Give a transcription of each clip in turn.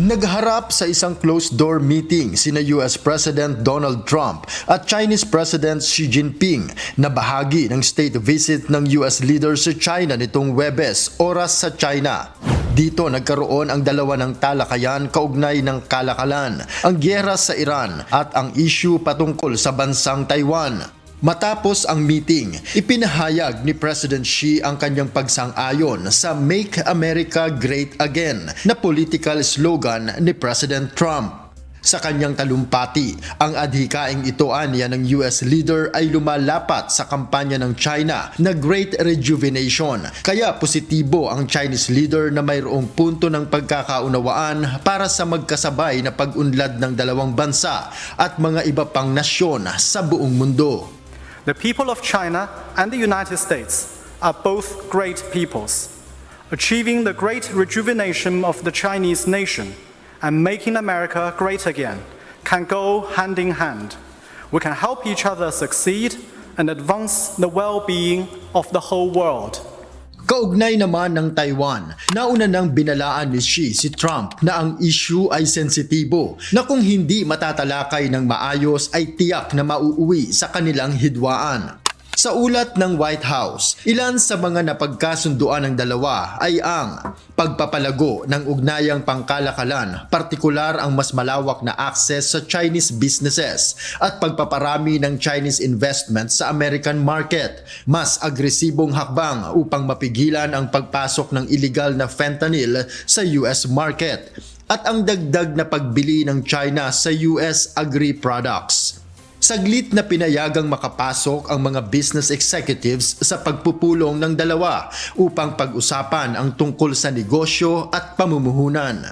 Nagharap sa isang closed-door meeting sina US President Donald Trump at Chinese President Xi Jinping na bahagi ng state visit ng US leader sa China nitong Huwebes, oras sa China. Dito nagkaroon ang dalawa ng talakayan kaugnay ng kalakalan, ang giyera sa Iran at ang issue patungkol sa bansang Taiwan. Matapos ang meeting, ipinahayag ni President Xi ang kanyang pagsang-ayon sa Make America Great Again na political slogan ni President Trump. Sa kanyang talumpati, ang adhikaing ito aniya ng US leader ay lumalapat sa kampanya ng China na Great Rejuvenation. Kaya positibo ang Chinese leader na mayroong punto ng pagkakaunawaan para sa magkasabay na pag-unlad ng dalawang bansa at mga iba pang nasyon sa buong mundo. The people of China and the United States are both great peoples. Achieving the great rejuvenation of the Chinese nation and making America great again can go hand in hand. We can help each other succeed and advance the well-being of the whole world. Kaugnay naman ng Taiwan, nauna nang binalaan ni Xi si Trump na ang issue ay sensitibo na kung hindi matatalakay ng maayos ay tiyak na mauuwi sa kanilang hidwaan. Sa ulat ng White House, ilan sa mga napagkasunduan ng dalawa ay ang pagpapalago ng ugnayang pangkalakalan, partikular ang mas malawak na access sa Chinese businesses at pagpaparami ng Chinese investment sa American market, mas agresibong hakbang upang mapigilan ang pagpasok ng illegal na fentanyl sa US market, at ang dagdag na pagbili ng China sa US agri-products. Saglit na pinayagang makapasok ang mga business executives sa pagpupulong ng dalawa upang pag-usapan ang tungkol sa negosyo at pamumuhunan.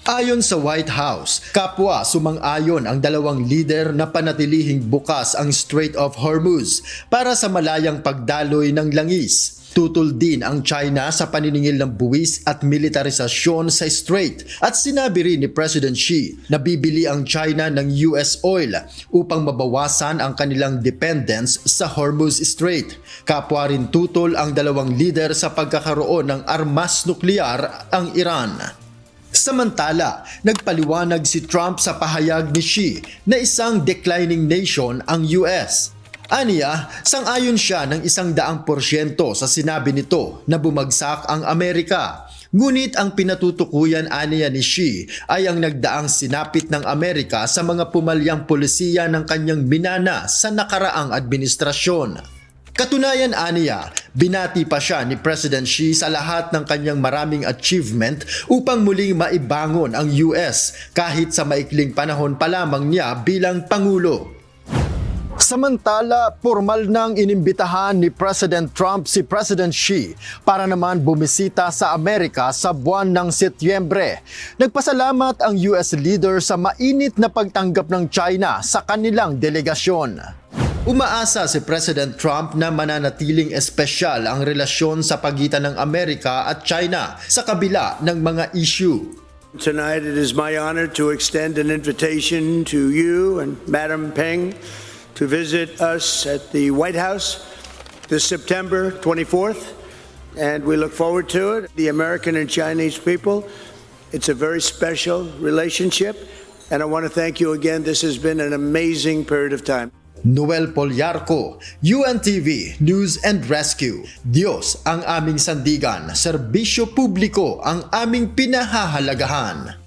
Ayon sa White House, kapwa sumang-ayon ang dalawang leader na panatilihing bukas ang Strait of Hormuz para sa malayang pagdaloy ng langis. Tutol din ang China sa paniningil ng buwis at militarisasyon sa strait, at sinabi rin ni President Xi na bibili ang China ng US oil upang mabawasan ang kanilang dependence sa Hormuz Strait. Kapwa rin tutol ang dalawang leader sa pagkakaroon ng armas nuklear ang Iran. Samantala, nagpaliwanag si Trump sa pahayag ni Xi na isang declining nation ang US. Aniya, sang-ayon siya ng 100% sa sinabi nito na bumagsak ang Amerika. Ngunit ang pinatutukuyan aniya ni Xi ay ang nagdaang sinapit ng Amerika sa mga pumalyang polisiya ng kanyang minana sa nakaraang administrasyon. Katunayan aniya, binati pa siya ni President Xi sa lahat ng kanyang maraming achievement upang muling maibangon ang US kahit sa maikling panahon pa lamang niya bilang Pangulo. Samantala, formal nang inimbitahan ni President Trump si President Xi para naman bumisita sa Amerika sa buwan ng Setyembre. Nagpasalamat ang US leader sa mainit na pagtanggap ng China sa kanilang delegasyon. Umaasa si President Trump na mananatiling espesyal ang relasyon sa pagitan ng Amerika at China sa kabila ng mga issue. Tonight it is my honor to extend an invitation to you and Madam Peng to visit us at the White House this September 24th, and we look forward to it. The American and Chinese people, it's a very special relationship, and I want to thank you again. This has been an amazing period of time. Noel Polyarco, UNTV News and Rescue. Diyos ang aming sandigan, serbisyo publiko ang aming pinahahalagahan.